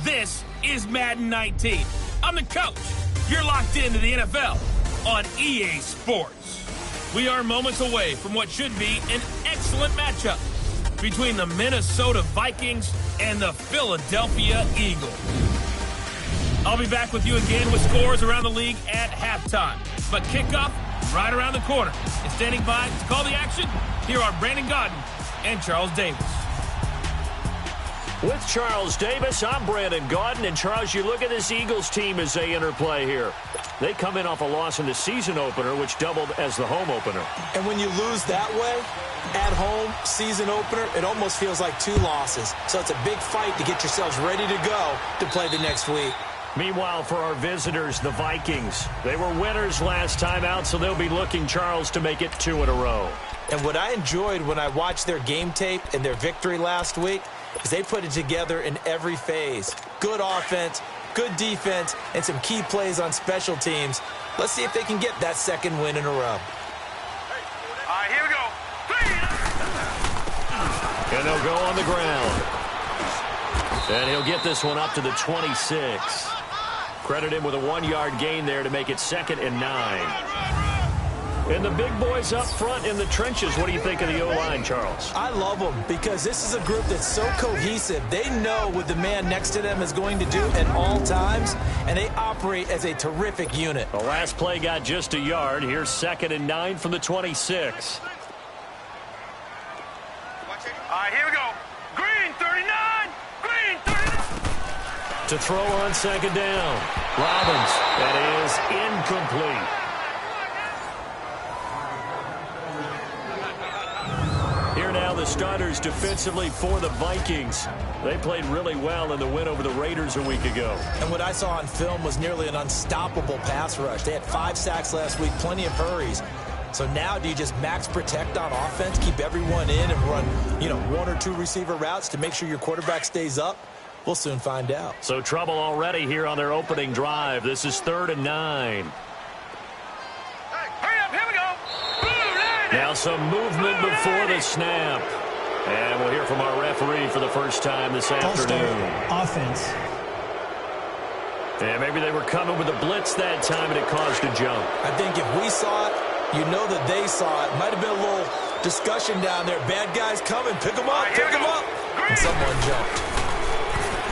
This is Madden 19. I'm the coach. You're locked into the NFL on EA Sports. We are moments away from what should be an excellent matchup between the Minnesota Vikings and the Philadelphia Eagles. I'll be back with you again with scores around the league at halftime. But kickoff right around the corner. And standing by to call the action, here are Brandon Gaudin and Charles Davis. With Charles Davis, I'm Brandon Gaudin. And, Charles, you look at this Eagles team as they enter play here. They come in off a loss in the season opener, which doubled as the home opener. And when you lose that way, at home, season opener, it almost feels like 2 losses. So it's a big fight to get yourselves ready to go to play the next week. Meanwhile, for our visitors, the Vikings, they were winners last time out, so they'll be looking, Charles, to make it 2 in a row. And what I enjoyed when I watched their game tape and their victory last week is they put it together in every phase. Good offense, good defense, and some key plays on special teams. Let's see if they can get that second win in a row. All right, here we go. And they'll go on the ground. And he'll get this one up to the 26. Credit him with a 1-yard gain there to make it 2nd and 9. And the big boys up front in the trenches. What do you think of the O-line, Charles? I love them because this is a group that's so cohesive. They know what the man next to them is going to do at all times, and they operate as a terrific unit. The last play got just a yard. Here's 2nd and 9 from the 26. All right, here we go. Green 39. Green 39. To throw on 2nd down. Robbins. That is incomplete. Here now the starters defensively for the Vikings. They played really well in the win over the Raiders a week ago. And what I saw on film was nearly an unstoppable pass rush. They had 5 sacks last week, plenty of hurries. So now do you just max protect on offense, keep everyone in and run, 1 or 2 receiver routes to make sure your quarterback stays up? We'll soon find out. So trouble already here on their opening drive. This is 3rd and 9. Hurry up, here we go. Now some movement before the snap. And we'll hear from our referee for the first time this afternoon. Offense. And maybe they were coming with a blitz that time and it caused a jump. I think if we saw it, you know that they saw it. Might have been a little discussion down there. Bad guys coming. Pick them up, pick them up. And someone jumped.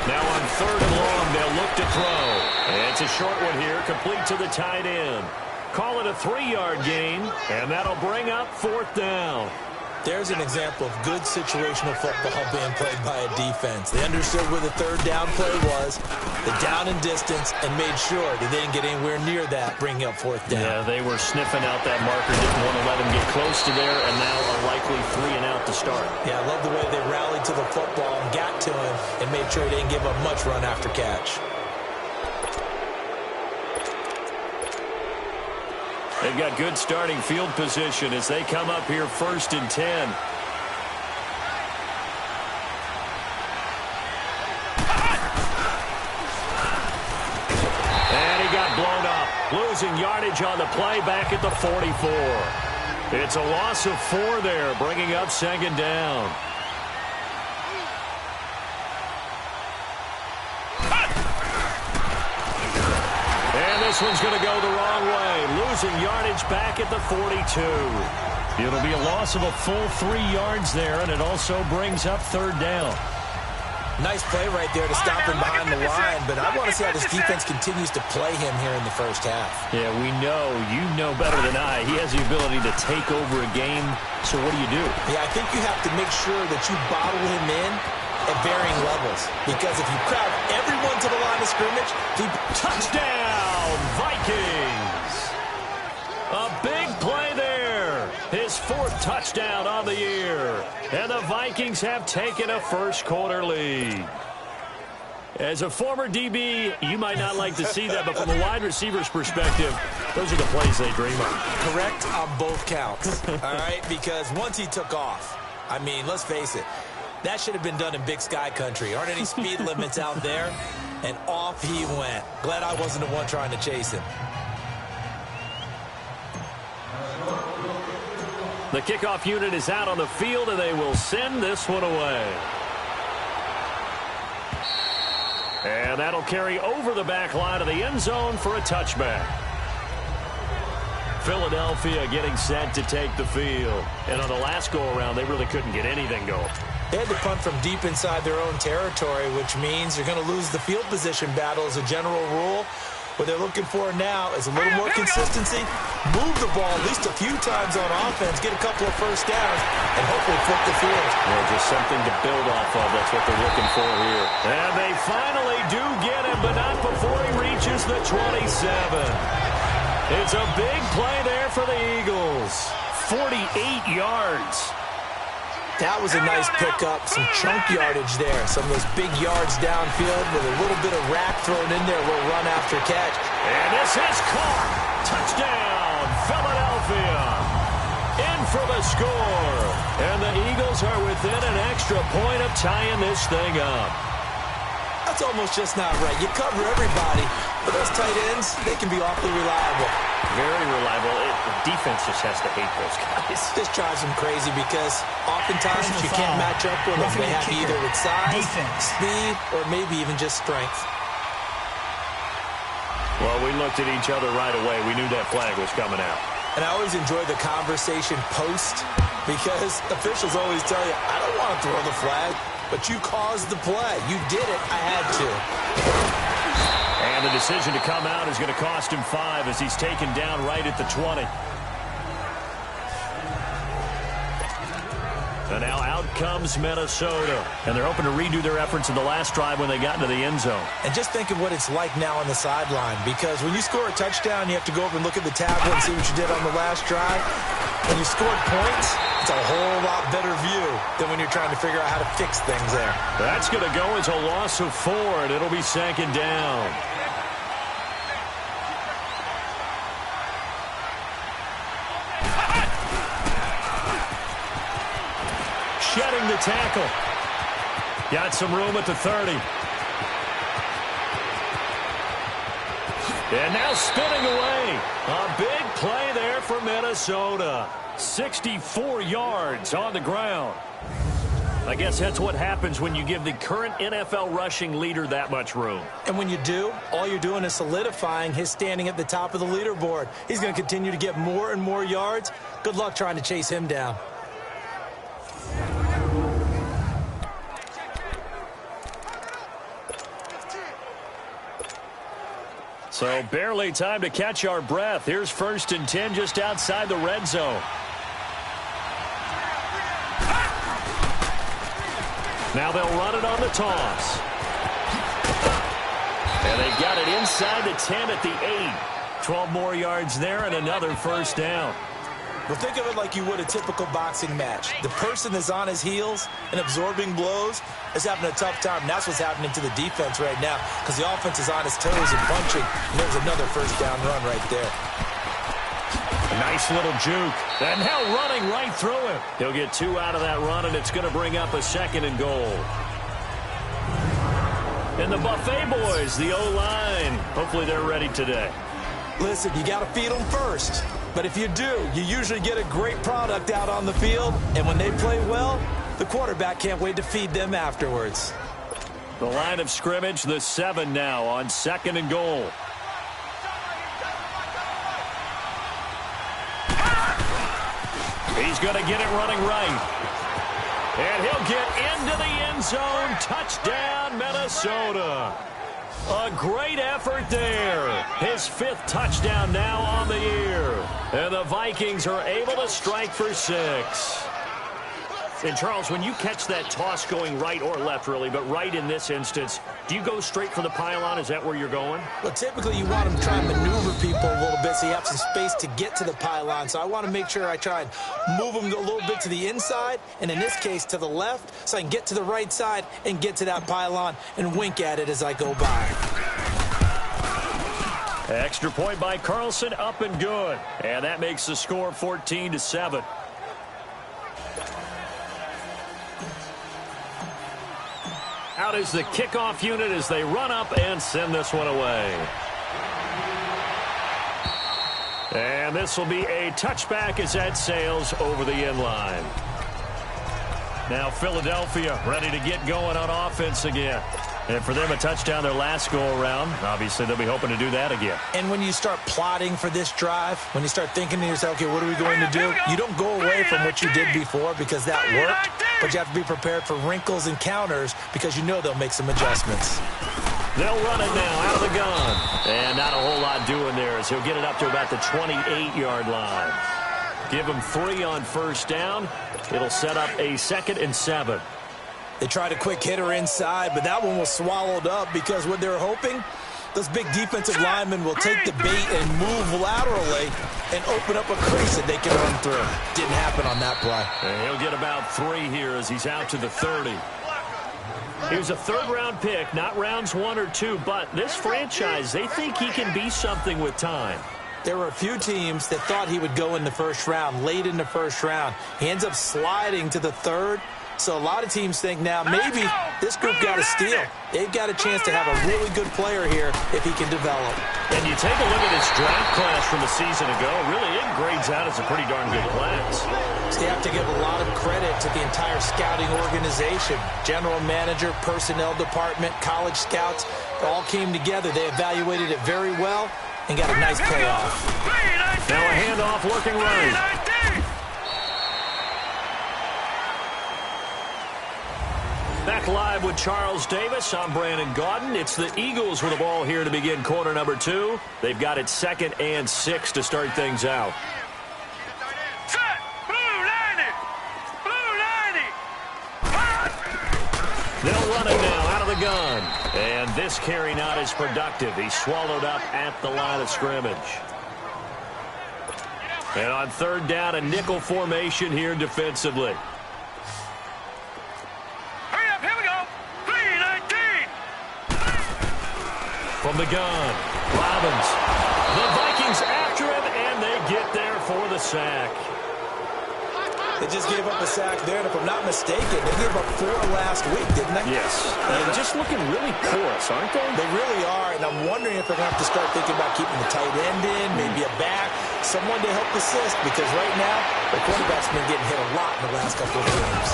Now on 3rd and long, they'll look to throw. And it's a short one here, complete to the tight end. Call it a 3-yard gain, and that'll bring up 4th down. There's an example of good situational football being played by a defense. They understood where the 3rd down play was, the down and distance, and made sure that they didn't get anywhere near that, bringing up 4th down. Yeah, they were sniffing out that marker, didn't want to let him get close to there, and now a likely 3 and out to start. Yeah, I love the way they rallied to the football and got to him and made sure he didn't give up much run after catch. They've got good starting field position as they come up here 1st and 10. And he got blown up. Losing yardage on the play back at the 44. It's a loss of 4 there, bringing up 2nd down. This one's going to go the wrong way. Losing yardage back at the 42. It'll be a loss of a full 3 yards there, and it also brings up 3rd down. Nice play right there to stop him behind the line, but I want to see how this defense continues to play him here in the first half. Yeah, we know. You know better than I. He has the ability to take over a game, so what do you do? Yeah, I think you have to make sure that you bottle him in at varying levels, because if you crowd everyone to the line of scrimmage, touchdown, Vikings! A big play there. His 4th touchdown on the year. And the Vikings have taken a first-quarter lead. As a former DB, you might not like to see that, but from a wide receiver's perspective, those are the plays they dream of. Correct on both counts, all right? Because once he took off, I mean, let's face it, that should have been done in Big Sky Country. Aren't any speed limits out there? And off he went. Glad I wasn't the one trying to chase him. The kickoff unit is out on the field, and they will send this one away. And that'll carry over the back line of the end zone for a touchback. Philadelphia getting set to take the field. And on the last go-around, they really couldn't get anything going. They had to punt from deep inside their own territory, which means you're going to lose the field position battle as a general rule. What they're looking for now is a little more consistency, move the ball at least a few times on offense, get a couple of first downs, and hopefully flip the field. Yeah, just something to build off of. That's what they're looking for here. And they finally do get him, but not before he reaches the 27. It's a big play there for the Eagles. 48 yards. That was a nice pickup, some chunk yardage there. Some of those big yards downfield with a little bit of rack thrown in there, a little run after catch. And this is caught. Touchdown, Philadelphia. In for the score. And the Eagles are within an extra point of tying this thing up. That's almost just not right. You cover everybody, but those tight ends, they can be awfully reliable. Very reliable. The defense just has to hate those guys. This drives them crazy because oftentimes you can't match up with them. They have either with size, speed, or maybe even just strength. Well, we looked at each other right away. We knew that flag was coming out. And I always enjoy the conversation post because officials always tell you, I don't want to throw the flag, but you caused the play. You did it. I had to. And the decision to come out is going to cost him 5 as he's taken down right at the 20. And now out comes Minnesota. And they're hoping to redo their efforts in the last drive when they got into the end zone. And just think of what it's like now on the sideline, because when you score a touchdown, you have to go over and look at the tablet and see what you did on the last drive. When you scored points, it's a whole lot better view than when you're trying to figure out how to fix things there. That's going to go as a loss of 4, and it'll be second down. Shedding the tackle. Got some room at the 30. And now spinning away. A big play there for Minnesota. 64 yards on the ground. I guess that's what happens when you give the current NFL rushing leader that much room. And when you do, all you're doing is solidifying his standing at the top of the leaderboard. He's going to continue to get more and more yards. Good luck trying to chase him down. So barely time to catch our breath. Here's 1st and 10 just outside the red zone. Now they'll run it on the toss. And they've got it inside the 10 at the 8. 12 more yards there and another first down. Well, think of it like you would a typical boxing match. The person that's on his heels and absorbing blows is having a tough time. And that's what's happening to the defense right now because the offense is on his toes and punching. And there's another first down run right there. A nice little juke. And now running right through him. He'll get 2 out of that run, and it's going to bring up a 2nd and goal. And the Buffet boys, the O-line, hopefully they're ready today. Listen, you got to feed them first. But if you do, you usually get a great product out on the field. And when they play well, the quarterback can't wait to feed them afterwards. The line of scrimmage, the 7 now on 2nd and goal. He's going to get it running right. And he'll get into the end zone. Touchdown, Minnesota. A great effort there. His 5th touchdown now on the year. And the Vikings are able to strike for 6. And, Charles, when you catch that toss going right or left, really, but right in this instance, do you go straight for the pylon? Is that where you're going? Well, typically you want to try and maneuver people a little bit so you have some space to get to the pylon. So I want to make sure I try and move them a little bit to the inside, and in this case to the left, so I can get to the right side and get to that pylon and wink at it as I go by. Extra point by Carlson, up and good. And that makes the score 14-7. Out is the kickoff unit as they run up and send this one away. And this will be a touchback as that sails over the end line. Now Philadelphia ready to get going on offense again. And for them, a touchdown their last go-around. Obviously, they'll be hoping to do that again. And when you start plotting for this drive, when you start thinking to yourself, okay, what are we going to do? You don't go away from what you did before because that worked, but you have to be prepared for wrinkles and counters because you know they'll make some adjustments. They'll run it now out of the gun. And not a whole lot doing there as he'll get it up to about the 28-yard line. Give him 3 on first down. It'll set up a 2nd and 7. They tried a quick hitter inside, but that one was swallowed up because what they're hoping, those big defensive linemen will take the bait and move laterally and open up a crease that they can run through. Didn't happen on that play. And he'll get about 3 here as he's out to the 30. He was a 3rd-round pick, not rounds 1 or 2, but this franchise, they think he can be something with time. There were a few teams that thought he would go in the 1st round, late in the 1st round. He ends up sliding to the 3rd. So a lot of teams think now maybe this group got a steal. They've got a chance to have a really good player here if he can develop. And you take a look at his draft class from a season ago. Really, it grades out as a pretty darn good class. So you have to give a lot of credit to the entire scouting organization. General manager, personnel department, college scouts, all came together. They evaluated it very well and got a nice payoff. Now a handoff looking right. Back live with Charles Davis. I'm Brandon Gaudin. It's the Eagles with the ball here to begin quarter number 2. They've got it 2nd and 6 to start things out. Set. Blue 90. Blue 90. They'll run it now out of the gun. And this carry not as productive. He's swallowed up at the line of scrimmage. And on 3rd down, a nickel formation here defensively. From the gun, Robbins. The Vikings after him, and they get there for the sack. They just gave up a sack there, and if I'm not mistaken, they gave up 4 last week, didn't they? Yes. And just looking really porous, aren't they? They really are, and I'm wondering if they're going to have to start thinking about keeping the tight end in, maybe a back, someone to help assist, because right now, the quarterback's been getting hit a lot in the last couple of games.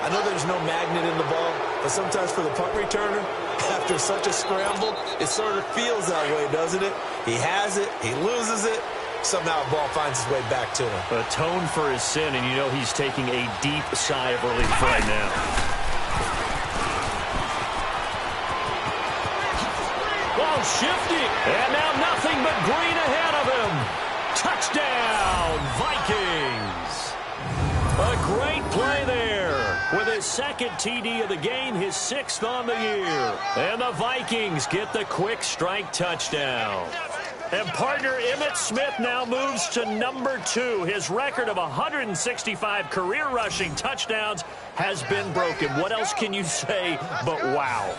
I know there's no magnet in the ball, but sometimes for the punt returner, after such a scramble, it sort of feels that way, doesn't it? He has it, he loses it, somehow the ball finds its way back to him. Atone for his sin, and you know he's taking a deep sigh of relief right now. Ball shifting, and now nothing but green ahead of him. Touchdown, Vikings! A great play there. With his 2nd TD of the game, his 6th on the year. And the Vikings get the quick strike touchdown. And partner Emmitt Smith now moves to number 2. His record of 165 career rushing touchdowns has been broken. What else can you say but wow?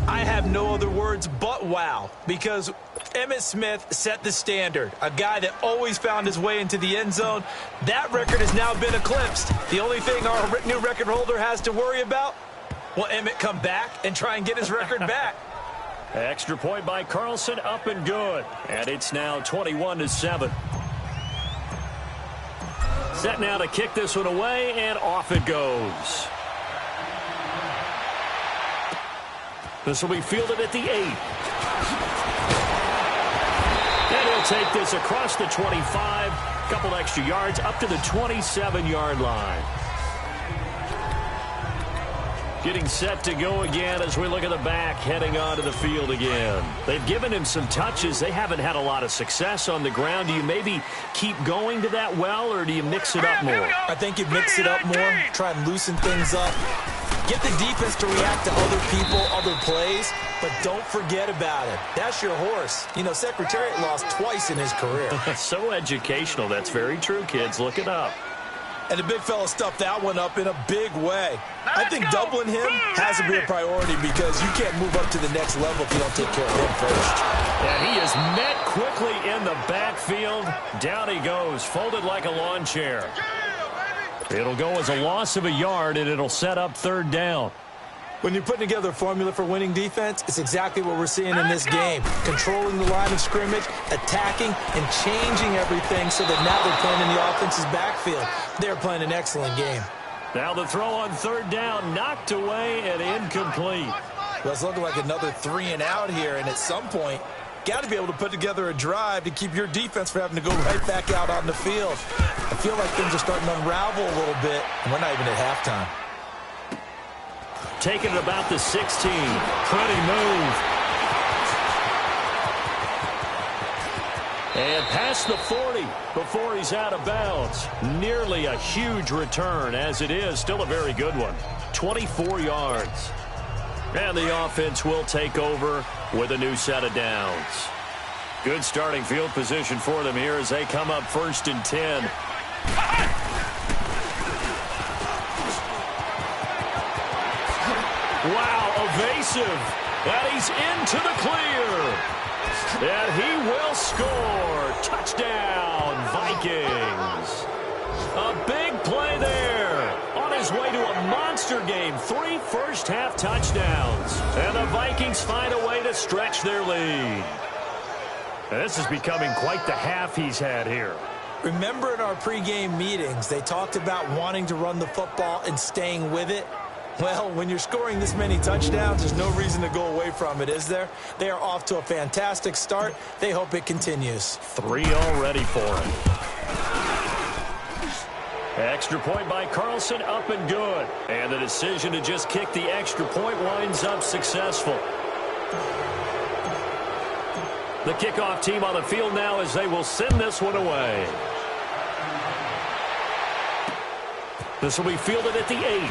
I have no other words but wow, because Emmitt Smith set the standard. A guy that always found his way into the end zone. That record has now been eclipsed. The only thing our new record holder has to worry about, will Emmitt come back and try and get his record back? Extra point by Carlson, up and good. And it's now 21-7. Set now to kick this one away, and off it goes. This will be fielded at the 8. And he'll take this across the 25. Couple extra yards up to the 27-yard line. Getting set to go again as we look at the back heading onto the field again. They've given him some touches. They haven't had a lot of success on the ground. Do you maybe keep going to that well, or do you mix it up more? I think you mix it up more, try and loosen things up. Get the defense to react to other people, other plays, but don't forget about it. That's your horse. You know, Secretariat lost twice in his career. So educational. That's very true, kids. Look it up. And the big fella stuffed that one up in a big way. I think doubling him has to be a priority because you can't move up to the next level if you don't take care of him first. And he is met quickly in the backfield. Down he goes, folded like a lawn chair. It'll go as a loss of a yard, and it'll set up 3rd down. When you're putting together a formula for winning defense, it's exactly what we're seeing in this game. Controlling the line of scrimmage, attacking, and changing everything so that now they're playing in the offense's backfield. They're playing an excellent game. Now the throw on third down, knocked away and incomplete. Well, it's looking like another 3 and out here, and at some point, got to be able to put together a drive to keep your defense from having to go right back out on the field. I feel like things are starting to unravel a little bit, and we're not even at halftime. Taking it about the 16. Pretty move. And past the 40 before he's out of bounds. Nearly a huge return, as it is. Still a very good one. 24 yards. And the offense will take over with a new set of downs. Good starting field position for them here as they come up 1st and 10. Wow, evasive. And he's into the clear. And he will score. Touchdown, Vikings. A big play there. On his way to a monster game. 3 first-half touchdowns. And the Vikings find a way to stretch their lead. And this is becoming quite the half he's had here. Remember in our pregame meetings, they talked about wanting to run the football and staying with it? Well, when you're scoring this many touchdowns, there's no reason to go away from it, is there? They are off to a fantastic start. They hope it continues. 3 already for him. Extra point by Carlson, up and good. And the decision to just kick the extra point winds up successful. The kickoff team on the field now as they will send this one away. This will be fielded at the 8.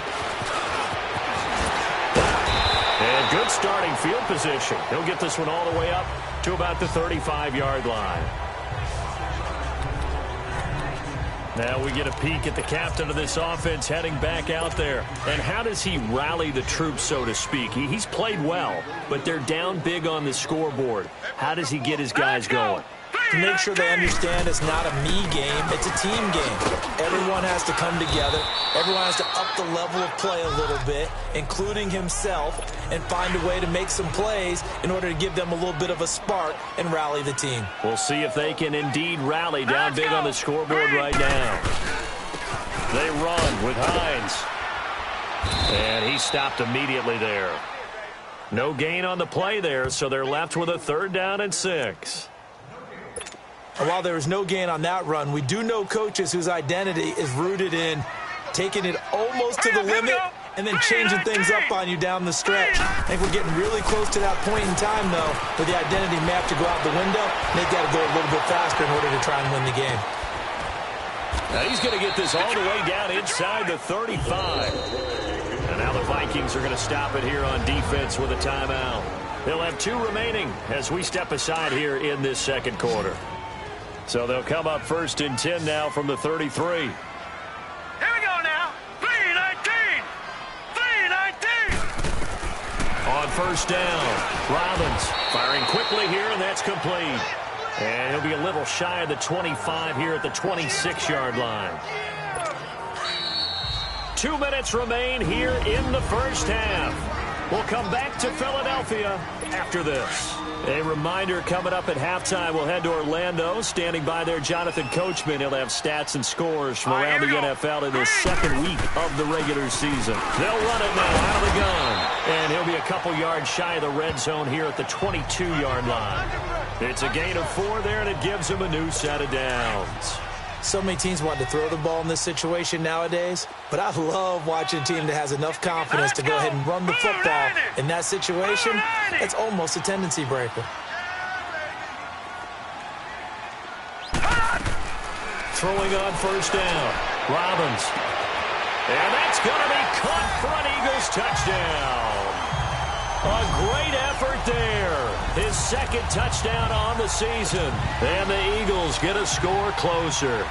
And good starting field position. He'll get this one all the way up to about the 35-yard line. Now we get a peek at the captain of this offense heading back out there. And how does he rally the troops, so to speak? He's played well, but they're down big on the scoreboard. How does he get his guys going? To make sure they understand it's not a me game, it's a team game. Everyone has to come together. Everyone has to up the level of play a little bit, including himself, and find a way to make some plays in order to give them a little bit of a spark and rally the team. We'll see if they can indeed rally down big on the scoreboard right now. They run with Hines. And he stopped immediately there. No gain on the play there, so they're left with a 3rd down and 6. And while there was no gain on that run, we do know coaches whose identity is rooted in taking it almost to the limit and then changing things up on you down the stretch. I think we're getting really close to that point in time, though, where the identity may have to go out the window, and they've got to go a little bit faster in order to try and win the game. Now he's going to get this all the way down inside the 35. And now the Vikings are going to stop it here on defense with a timeout. They'll have 2 remaining as we step aside here in this second quarter. So they'll come up 1st and 10 now from the 33. Here we go now. 3-19. 3-19. On 1st down, Robbins firing quickly here, and that's complete. And he'll be a little shy of the 25 here at the 26-yard line. 2 minutes remain here in the first half. We'll come back to Philadelphia after this. A reminder, coming up at halftime, we'll head to Orlando. Standing by there, Jonathan Coachman. He'll have stats and scores from around the NFL in the second week of the regular season. They'll run it now out of the gun. And he'll be a couple yards shy of the red zone here at the 22-yard line. It's a gain of 4 there, and it gives him a new set of downs. So many teams want to throw the ball in this situation nowadays, but I love watching a team that has enough confidence to go ahead and run the football. In that situation, it's almost a tendency breaker. Throwing on 1st down, Robbins. And that's going to be caught for an Eagles touchdown. A great effort there. His 2nd touchdown on the season. And the Eagles get a score closer.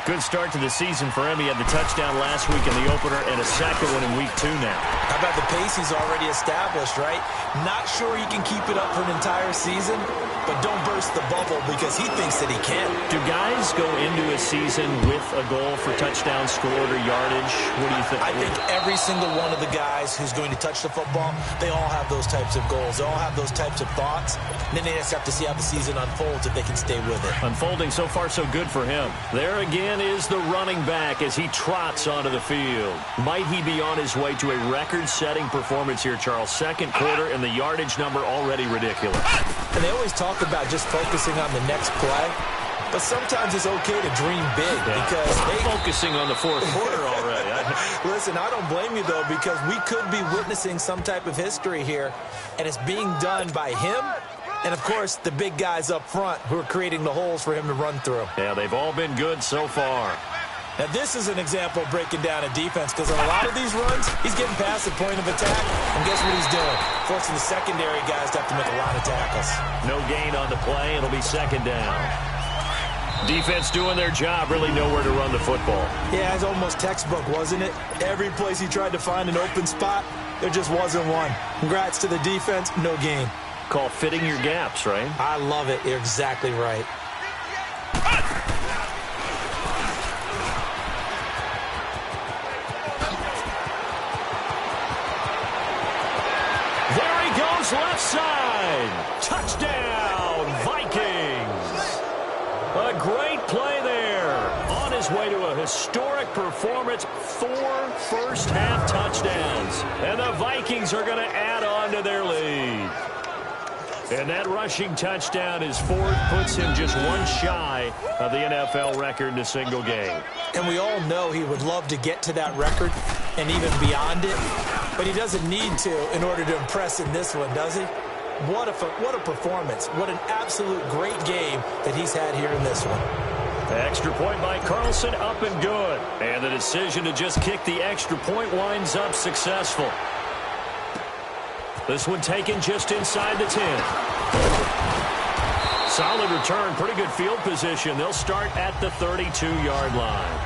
Good start to the season for him. He had the touchdown last week in the opener and a second one in week 2 now. How about the pace he's already established, right? Not sure he can keep it up for an entire season, but don't burst the bubble because he thinks that he can. Do guys go into a season with a goal for touchdown scored or yardage? What do you think? I think every single one of the guys who's going to touch the football, they all have those types of goals. They all have those types of thoughts. And then they just have to see how the season unfolds if they can stay with it. Unfolding so far so good for him. There again, Wilson is the running back as he trots onto the field. Might he be on his way to a record-setting performance here, Charles? Second quarter, and the yardage number already ridiculous. And they always talk about just focusing on the next play. But sometimes it's okay to dream big because focusing on the fourth quarter already. Listen, I don't blame you, though, because we could be witnessing some type of history here, and it's being done by him and, of course, the big guys up front who are creating the holes for him to run through. Yeah, they've all been good so far. Now, this is an example of breaking down a defense because on a lot of these runs, he's getting past the point of attack, and guess what he's doing? Forcing the secondary guys to have to make a lot of tackles. No gain on the play. It'll be second down. Defense doing their job, really nowhere to run the football. Yeah, it's almost textbook, wasn't it? Every place he tried to find an open spot, there just wasn't one. Congrats to the defense, no gain. Call fitting your gaps, right? I love it. You're exactly right. There he goes, left side. Touchdown, Vikings. A great play there. On his way to a historic performance, 4 first-half touchdowns. And the Vikings are going to add on to their lead. And that rushing touchdown is fourth, puts him just one shy of the NFL record in a single game. And we all know he would love to get to that record and even beyond it. But he doesn't need to in order to impress in this one, does he? What a performance. What an absolute great game that he's had here in this one. The extra point by Carlson, up and good. And the decision to just kick the extra point winds up successful. This one taken just inside the 10. Solid return, pretty good field position. They'll start at the 32-yard line.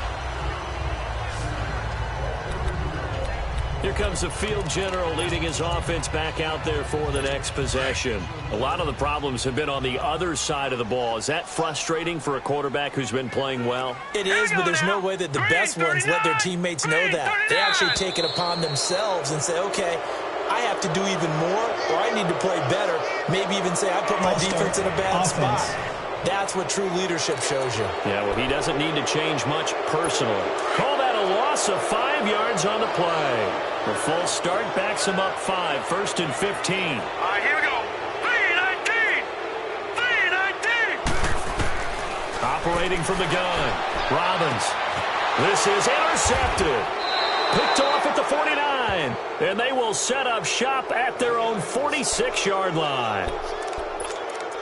Here comes the field general leading his offense back out there for the next possession. A lot of the problems have been on the other side of the ball. Is that frustrating for a quarterback who's been playing well? It is, but there's no way that the best ones let their teammates know that. They actually take it upon themselves and say, okay, I have to do even more, or I need to play better. Maybe even say I put my defense in a bad spot. That's what true leadership shows you. Yeah, well, he doesn't need to change much personally. Call that a loss of 5 yards on the play. The full start backs him up 5, first and 15. All right, here we go. 3-19. 3-19. Operating from the gun. Robbins. This is intercepted. Picked off at the 49. And they will set up shop at their own 46-yard line.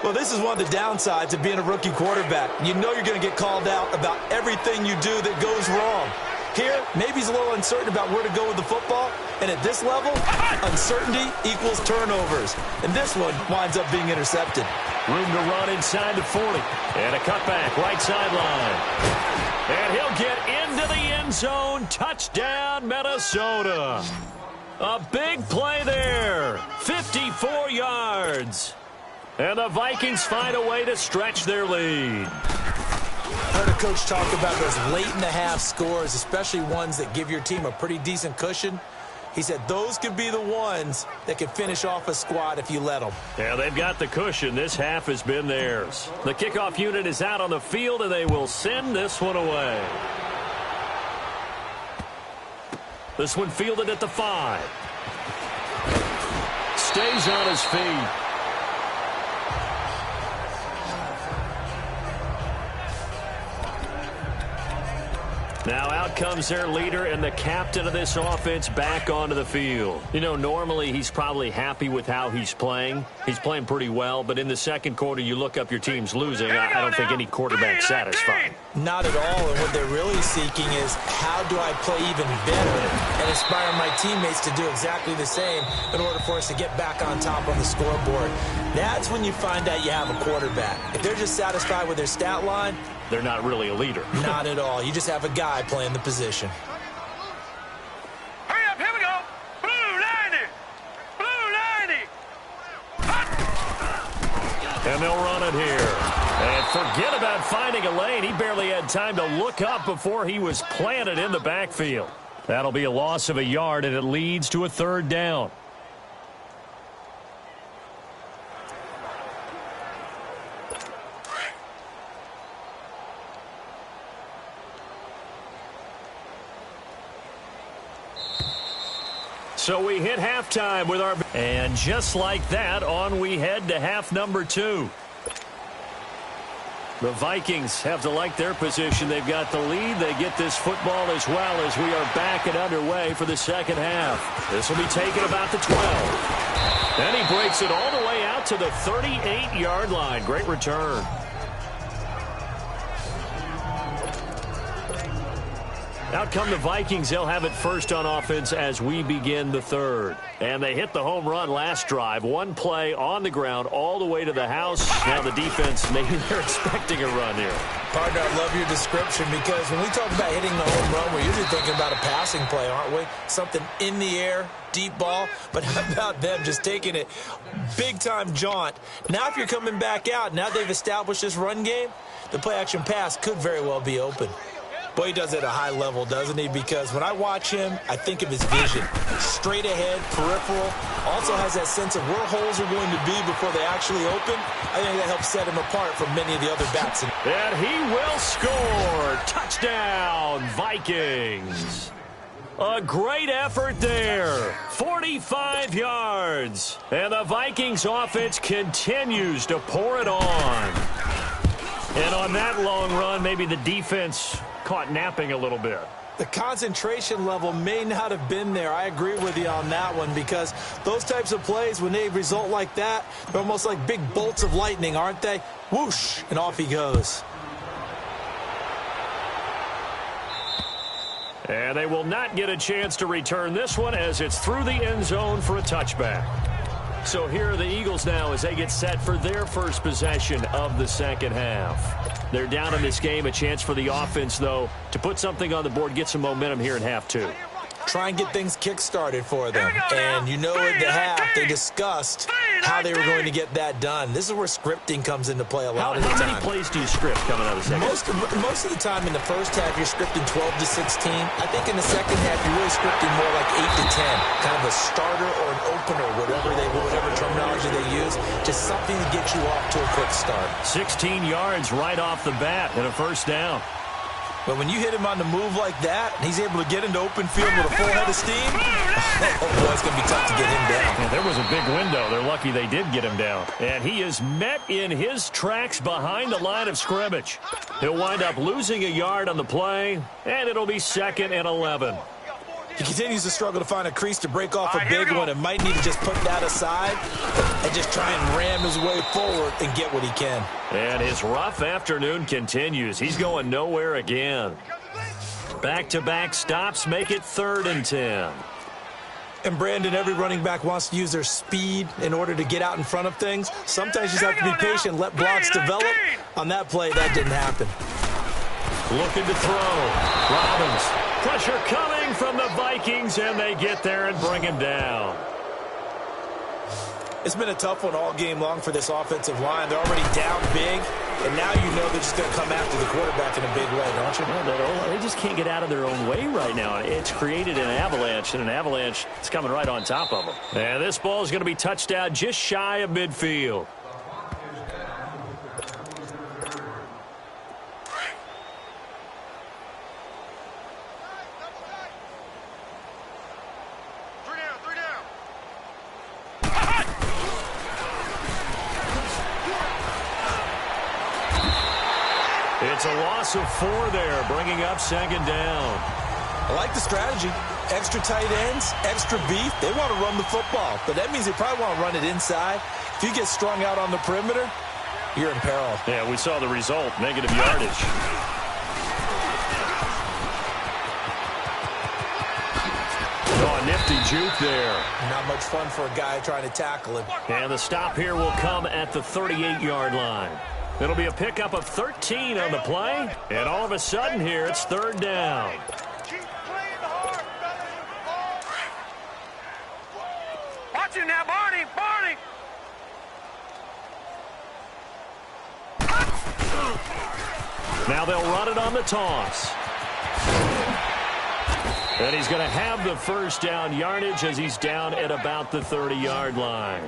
Well, this is one of the downsides of being a rookie quarterback. You know you're going to get called out about everything you do that goes wrong. Here, maybe he's a little uncertain about where to go with the football. And at this level, uncertainty equals turnovers. And this one winds up being intercepted. Room to run inside the 40. And a cutback, right sideline. And he'll get into the end zone. Touchdown, Minnesota. A big play there. 54 yards. And the Vikings find a way to stretch their lead. I heard a coach talk about those late-in-the-half scores, especially ones that give your team a pretty decent cushion. He said those could be the ones that could finish off a squad if you let them. Yeah, they've got the cushion. This half has been theirs. The kickoff unit is out on the field, and they will send this one away. This one fielded at the 5. Stays on his feet. Now out comes their leader and the captain of this offense back onto the field. You know, normally he's probably happy with how he's playing. He's playing pretty well, but in the second quarter you look up your team's losing. I don't think any quarterback's satisfied. Not at all, and what they're really seeking is how do I play even better and inspire my teammates to do exactly the same in order for us to get back on top on the scoreboard. That's when you find out you have a quarterback. If they're just satisfied with their stat line, they're not really a leader. Not at all. You just have a guy playing the position. Hurry up, here we go. Blue 90. Blue 90. And they'll run it here. And forget about finding a lane. He barely had time to look up before he was planted in the backfield. That'll be a loss of a yard, and it leads to a third down. So we hit halftime with our... And just like that, on we head to half number 2. The Vikings have to like their position. They've got the lead. They get this football as well as we are back and underway for the second half. This will be taken about the 12. And he breaks it all the way out to the 38-yard line. Great return. Out come the Vikings. They'll have it first on offense as we begin the third. And they hit the home run last drive. One play on the ground all the way to the house. Now the defense, maybe they're expecting a run here. Partner, I love your description because when we talk about hitting the home run, we're usually thinking about a passing play, aren't we? Something in the air, deep ball. But how about them just taking it big-time jaunt? Now if you're coming back out, now they've established this run game, the play-action pass could very well be open. Boy, he does it at a high level, doesn't he? Because when I watch him, I think of his vision. Straight ahead, peripheral. Also has that sense of where holes are going to be before they actually open. I think that helps set him apart from many of the other bats. And he will score. Touchdown, Vikings. A great effort there. 45 yards. And the Vikings offense continues to pour it on. And on that long run, maybe the defense caught napping a little bit. The concentration level may not have been there. I agree with you on that one because those types of plays, when they result like that, they're almost like big bolts of lightning, aren't they? Whoosh, and off he goes. And they will not get a chance to return this one as it's through the end zone for a touchback. So here are the Eagles now as they get set for their first possession of the second half. They're down in this game. A chance for the offense, though, to put something on the board, get some momentum here in half 2. Try and get things kick-started for them. And you know at the half, they discussed how they were going to get that done. This is where scripting comes into play a lot of the time. How many plays do you script coming out of the second? Most of the time in the first half, you're scripting 12 to 16. I think in the second half, you're really scripting more like 8 to 10. Kind of a starter or an opener, whatever terminology they use. Just something to get you off to a quick start. 16 yards right off the bat and a first down. But when you hit him on the move like that, and he's able to get into open field with a full head of steam, oh boy, it's going to be tough to get him down. Yeah, there was a big window. They're lucky they did get him down. And he is met in his tracks behind the line of scrimmage. He'll wind up losing a yard on the play, and it'll be 2nd and 11. He continues to struggle to find a crease to break off a big one and might need to just put that aside and just try and ram his way forward and get what he can. And his rough afternoon continues. He's going nowhere again. Back-to-back stops make it 3rd and 10. And, Brandon, every running back wants to use their speed in order to get out in front of things. Sometimes you just have to be patient, let blocks develop. On that play, that didn't happen. Looking to throw. Robbins. Pressure coming from the Vikings, and they get there and bring him down. It's been a tough one all game long for this offensive line. They're already down big, and now you know they're just going to come after the quarterback in a big way, don't you? Well, they just can't get out of their own way right now. It's created an avalanche, and an avalanche is coming right on top of them. And this ball is going to be touched out just shy of midfield. It's a loss of 4 there, bringing up 2nd down. I like the strategy. Extra tight ends, extra beef. They want to run the football, but that means they probably want to run it inside. If you get strung out on the perimeter, you're in peril. Yeah, we saw the result, negative yardage. Oh, a nifty juke there. Not much fun for a guy trying to tackle him. And the stop here will come at the 38-yard line. It'll be a pickup of 13 on the play. And all of a sudden here, it's 3rd down. Watch him now, Barney! Now they'll run it on the toss. And he's going to have the first down yardage as he's down at about the 30-yard line.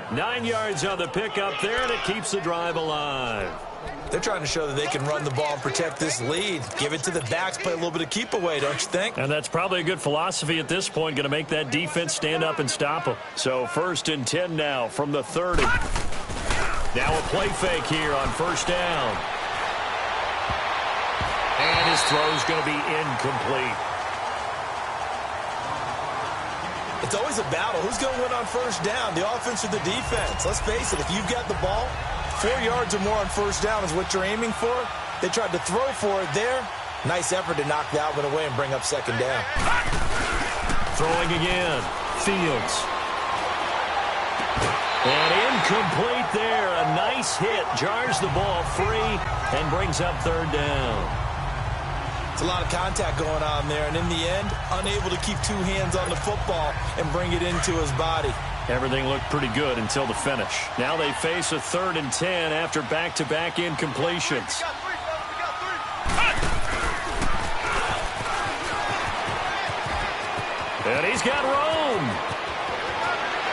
9 yards on the pickup there, and it keeps the drive alive. They're trying to show that they can run the ball and protect this lead. Give it to the backs, play a little bit of keep away, don't you think? And that's probably a good philosophy at this point, going to make that defense stand up and stop them. So 1st and 10 now from the 30. Now a play fake here on 1st down. And his throw's going to be incomplete. It's always a battle. Who's going to win on 1st down, the offense or the defense? Let's face it, if you've got the ball, 4 yards or more on 1st down is what you're aiming for. They tried to throw for it there. Nice effort to knock that one away and bring up 2nd down. Throwing again. Fields. And incomplete there. A nice hit. Jars the ball free and brings up 3rd down. It's a lot of contact going on there, and in the end, unable to keep 2 hands on the football and bring it into his body. Everything looked pretty good until the finish. Now they face a 3rd and 10 after back-to-back incompletions. And he's got room.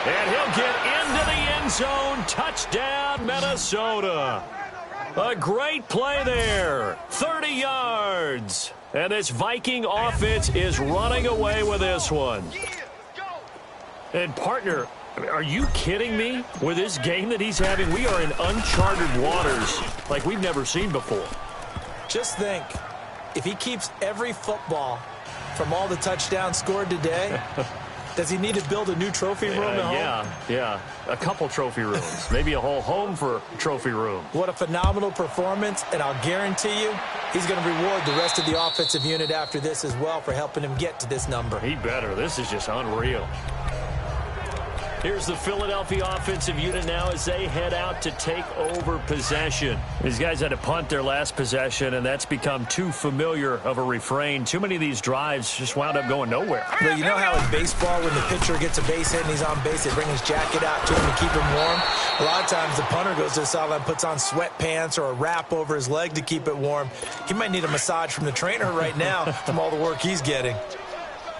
And he'll get into the end zone. Touchdown, Minnesota. A great play there. 30 yards. And this Viking offense is running away with this one. And, partner, are you kidding me? With this game that he's having, we are in uncharted waters like we've never seen before. Just think, if he keeps every football from all the touchdowns scored today, does he need to build a new trophy room at home? Yeah. A couple trophy rooms. Maybe a whole home for trophy room. What a phenomenal performance, and I'll guarantee you he's going to reward the rest of the offensive unit after this as well for helping him get to this number. He better. This is just unreal. Here's the Philadelphia offensive unit now as they head out to take over possession. These guys had to punt their last possession, and that's become too familiar of a refrain. Too many of these drives just wound up going nowhere. Well, you know how in baseball when the pitcher gets a base hit and he's on base, they bring his jacket out to him to keep him warm? A lot of times the punter goes to the sideline, puts on sweatpants or a wrap over his leg to keep it warm. He might need a massage from the trainer right now from all the work he's getting.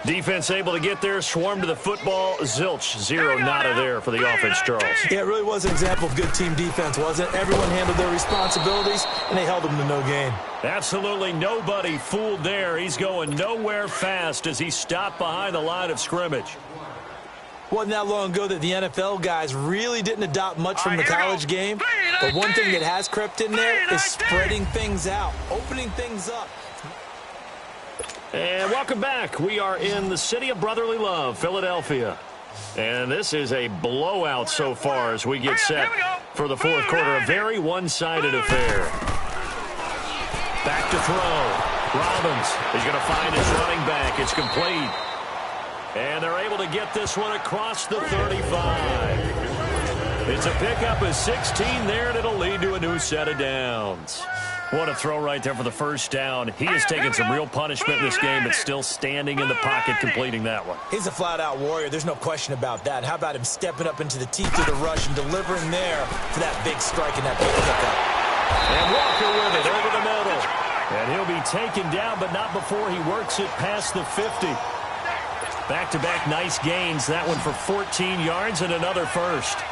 Defense able to get there, swarm to the football. Zilch, 0 nada there for the offense, Charles. Yeah, it really was an example of good team defense, wasn't it? Everyone handled their responsibilities, and they held them to no gain. Absolutely nobody fooled there. He's going nowhere fast as he stopped behind the line of scrimmage. Wasn't that long ago that the NFL guys really didn't adopt much from the college game, but one thing that has crept in there is spreading things out, opening things up. And welcome back. We are in the city of brotherly love, Philadelphia. And this is a blowout so far as we get set for the 4th quarter. A very one-sided affair. Back to throw. Robbins is going to find his running back. It's complete. And they're able to get this one across the 35. It's a pickup of 16 there, and it'll lead to a new set of downs. What a throw right there for the 1st down. He has taken some real punishment in this game, but still standing in the pocket completing that one. He's a flat-out warrior. There's no question about that. How about him stepping up into the teeth of the rush and delivering there for that big strike and that big pickup. And Walker with it over the middle. And he'll be taken down, but not before he works it past the 50. Back-to-back nice gains. That one for 14 yards and another first.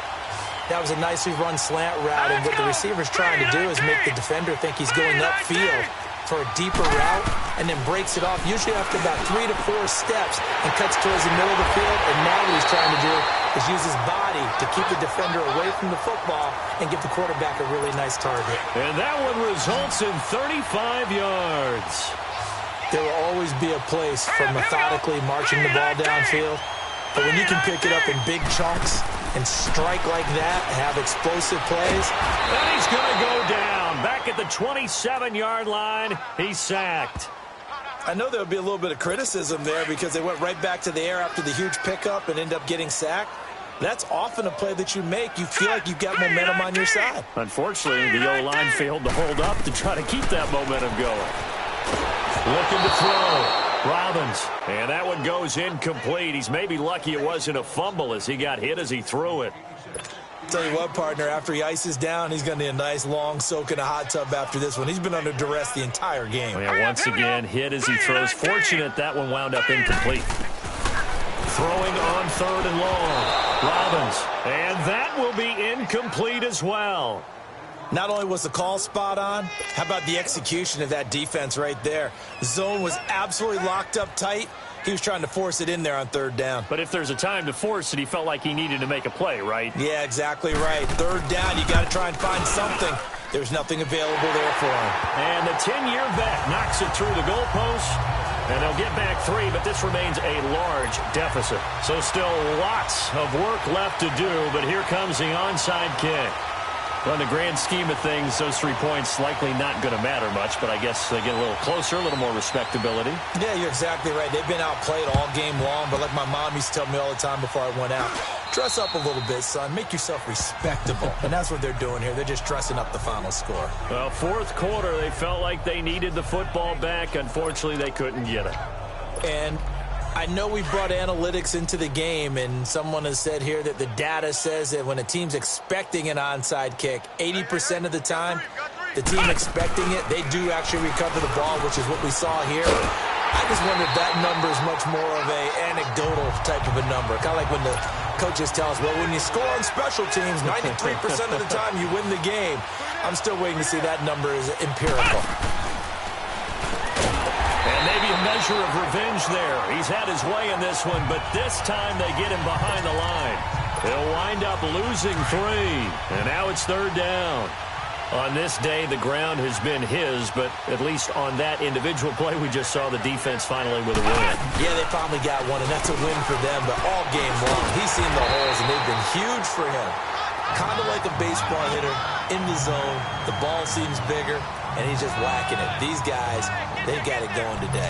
That was a nicely run slant route, and what the receiver's trying to do is make the defender think he's going upfield for a deeper route and then breaks it off, usually after about 3 to 4 steps, and cuts towards the middle of the field. And now what he's trying to do is use his body to keep the defender away from the football and give the quarterback a really nice target. And that one results in 35 yards. There will always be a place for methodically marching the ball downfield, but when you can pick it up in big chunks and strike like that, have explosive plays. And he's going to go down. Back at the 27-yard line, he's sacked. I know there'll be a little bit of criticism there because they went right back to the air after the huge pickup and end up getting sacked. That's often a play that you make. You feel like you've got momentum on your side. Unfortunately, the O-line failed to hold up to try to keep that momentum going. Looking to throw. Robbins, and that one goes incomplete. He's maybe lucky it wasn't a fumble as he got hit as he threw it. Tell you what, partner, after he ices down, he's going to need a nice long soak in a hot tub after this one. He's been under duress the entire game. Yeah, once again, hit as he throws. Fortunate that one wound up incomplete. Throwing on 3rd and long. Robbins, and that will be incomplete as well. Not only was the call spot on, how about the execution of that defense right there? The zone was absolutely locked up tight. He was trying to force it in there on third down. But if there's a time to force it, he felt like he needed to make a play, right? Yeah, exactly right. Third down, you got to try and find something. There's nothing available there for him. And the 10-year vet knocks it through the goalpost. And they'll get back 3, but this remains a large deficit. So still lots of work left to do, but here comes the onside kick. Well, in the grand scheme of things, those 3 points likely not going to matter much, but I guess they get a little closer, a little more respectability. Yeah, you're exactly right. They've been outplayed all game long, but like my mom used to tell me all the time before I went out, dress up a little bit, son. Make yourself respectable. And that's what they're doing here. They're just dressing up the final score. Well, fourth quarter, they felt like they needed the football back. Unfortunately, they couldn't get it. And I know we brought analytics into the game, and someone has said here that the data says that when a team's expecting an onside kick, 80% of the time, the team expecting it, they do actually recover the ball, which is what we saw here. I just wonder if that number is much more of a anecdotal type of a number. Kind of like when the coaches tell us, well, when you score on special teams, 93% of the time you win the game. I'm still waiting to see that number is empirical. And maybe a measure of revenge there. He's had his way in this one, but this time they get him behind the line. He'll wind up losing 3, and now it's third down. On this day, the ground has been his, but at least on that individual play, we just saw the defense finally with a win. Yeah, they finally got one, and that's a win for them, but all game long, he's seen the holes, and they've been huge for him. Kind of like a baseball hitter in the zone. The ball seems bigger, and he's just whacking it. These guys, they've got it going today.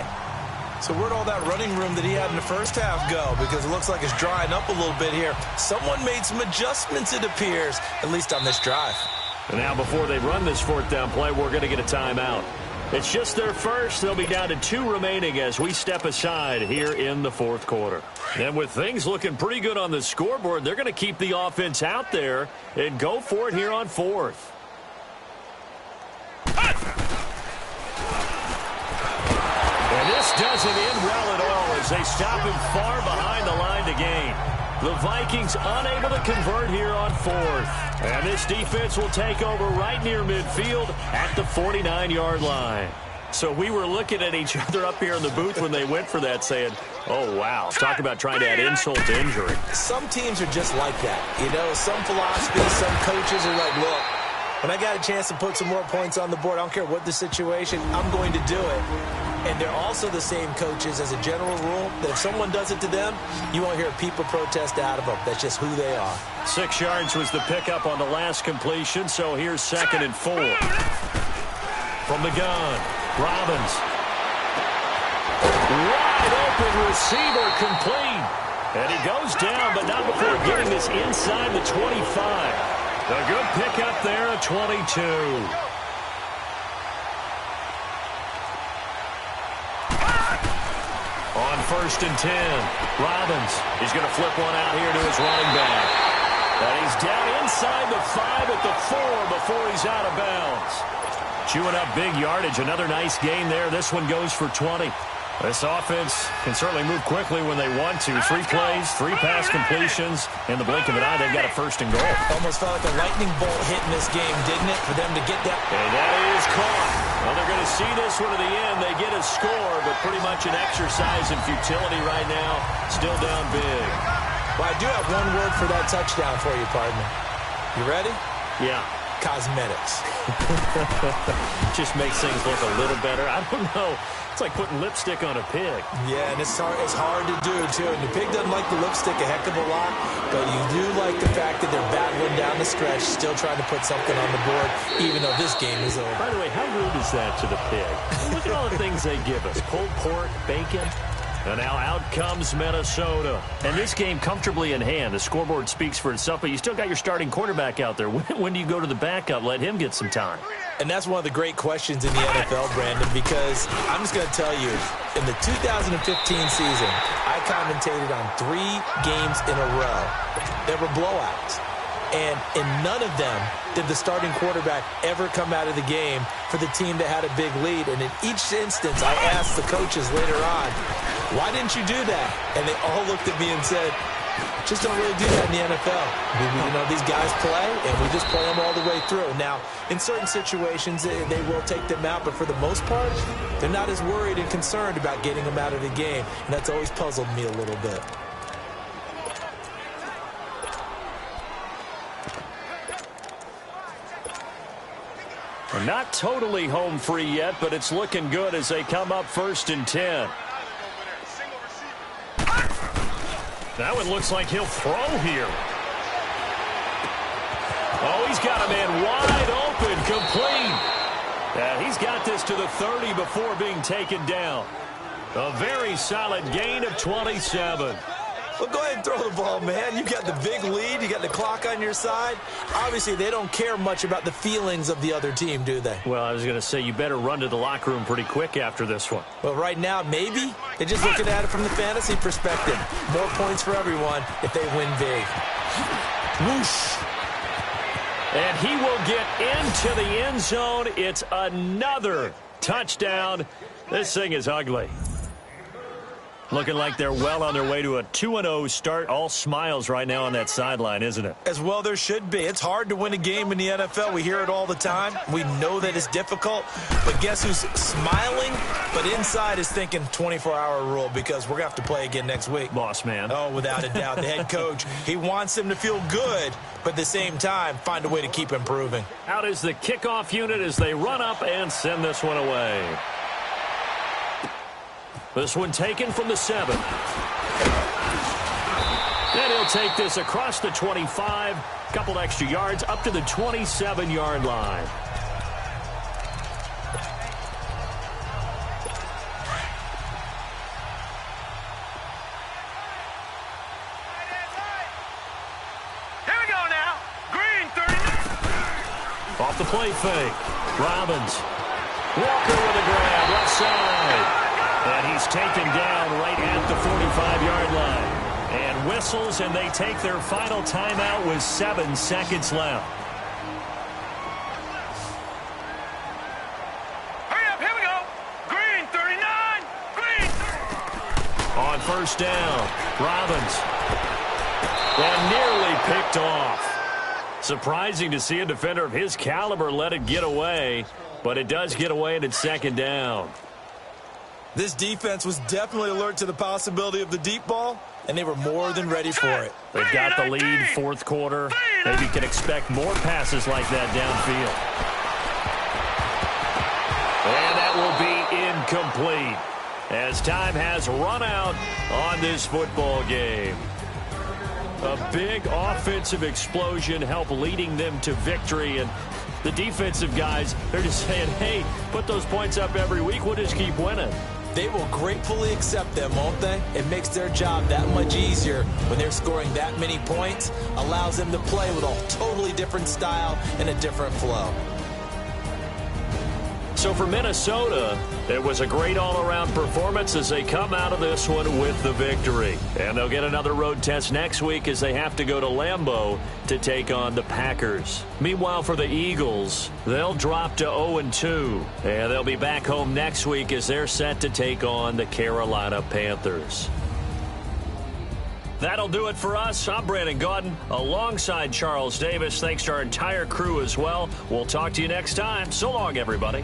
So where'd all that running room that he had in the first half go? Because it looks like it's drying up a little bit here. Someone made some adjustments, it appears, at least on this drive. And now before they run this fourth down play, we're going to get a timeout. It's just their first. They'll be down to 2 remaining as we step aside here in the fourth quarter. And with things looking pretty good on the scoreboard, they're going to keep the offense out there and go for it here on fourth. And this doesn't end well at all as they stop him far behind the line to gain. The Vikings unable to convert here on fourth. And this defense will take over right near midfield at the 49-yard line. So we were looking at each other up here in the booth when they went for that saying, oh, wow. Talk about trying to add insult to injury. Some teams are just like that. You know, some philosophies, some coaches are like, look, when I got a chance to put some more points on the board, I don't care what the situation, I'm going to do it. And they're also the same coaches as a general rule that if someone does it to them, you won't hear a peep of protest out of them. That's just who they are. 6 yards was the pickup on the last completion, so here's 2nd and 4. From the gun, Robbins. Wide open receiver complete. And he goes down, but not before getting this inside the 25. A good pickup there at 22. On 1st and 10, Robbins. He's going to flip one out here to his running back. And he's down inside the 5 at the 4 before he's out of bounds. Chewing up big yardage. Another nice gain there. This one goes for 20. This offense can certainly move quickly when they want to. 3 plays, 3 pass completions. In the blink of an eye, they've got a 1st and goal. Almost felt like a lightning bolt hit in this game, didn't it, for them to get that? And that is caught. Well, they're going to see this one to the end. They get a score, but pretty much an exercise in futility right now. Still down big. Well, I do have one word for that touchdown for you, partner. You ready? Yeah. Cosmetics. Just makes things look a little better. I don't know. It's like putting lipstick on a pig. Yeah, and it's hard to do, too. And the pig doesn't like the lipstick a heck of a lot, but you do like the fact that they're battling down the stretch, still trying to put something on the board, even though this game is over. By the way, how rude is that to the pig? Look at all the things they give us. Pulled pork, bacon. And now out comes Minnesota. And this game comfortably in hand. The scoreboard speaks for itself, but you still got your starting quarterback out there. When do you go to the backup? Let him get some time. And that's one of the great questions in the NFL, Brandon, because I'm just going to tell you, in the 2015 season, I commentated on 3 games in a row that were blowouts. And in none of them did the starting quarterback ever come out of the game for the team that had a big lead. And in each instance, I asked the coaches later on, why didn't you do that? And they all looked at me and said, Just don't really do that in the NFL. You know, these guys play, and we just play them all the way through. Now, in certain situations, they will take them out, but for the most part, they're not as worried and concerned about getting them out of the game, and that's always puzzled me a little bit. We're not totally home free yet, but it's looking good as they come up 1st and 10. That one looks like he'll throw here. Oh, he's got a man wide open, complete. He's got this to the 30 before being taken down. A very solid gain of 27. Well, go ahead and throw the ball, man. You got the big lead. You got the clock on your side. Obviously, they don't care much about the feelings of the other team, do they? Well, I was going to say, you better run to the locker room pretty quick after this one. Well, right now, maybe. They're just looking at it from the fantasy perspective. More points for everyone if they win big. Whoosh. And he will get into the end zone. It's another touchdown. This thing is ugly. Looking like they're well on their way to a 2-0 start. All smiles right now on that sideline, isn't it? As well there should be. It's hard to win a game in the NFL. We hear it all the time. We know that it's difficult. But guess who's smiling? But inside is thinking 24-hour rule because we're going to have to play again next week. Boss man. Oh, without a doubt. The head coach, he wants them to feel good, but at the same time, find a way to keep improving. Out is the kickoff unit as they run up and send this one away. This one taken from the 7. And he'll take this across the 25. Couple extra yards up to the 27-yard line. Here we go now. Green 39. Off the play fake. Robbins. Walker with a grab. Left side. And he's taken down right at the 45-yard line. And whistles, and they take their final timeout with 7 seconds left. Hurry up, here we go. Green 39. Green 30. On 1st down, Robbins. And nearly picked off. Surprising to see a defender of his caliber let it get away, but it does get away and it's 2nd down. This defense was definitely alert to the possibility of the deep ball, and they were more than ready for it. They've got the lead, 4th quarter. Maybe can expect more passes like that downfield. And that will be incomplete as time has run out on this football game. A big offensive explosion helped leading them to victory, and the defensive guys, they're just saying, hey, put those points up every week, we'll just keep winning. They will gratefully accept them, won't they? It makes their job that much easier when they're scoring that many points, allows them to play with a totally different style and a different flow. So for Minnesota, it was a great all-around performance as they come out of this one with the victory. And they'll get another road test next week as they have to go to Lambeau to take on the Packers. Meanwhile, for the Eagles, they'll drop to 0-2. And they'll be back home next week as they're set to take on the Carolina Panthers. That'll do it for us. I'm Brandon Gaudin alongside Charles Davis. Thanks to our entire crew as well. We'll talk to you next time. So long, everybody.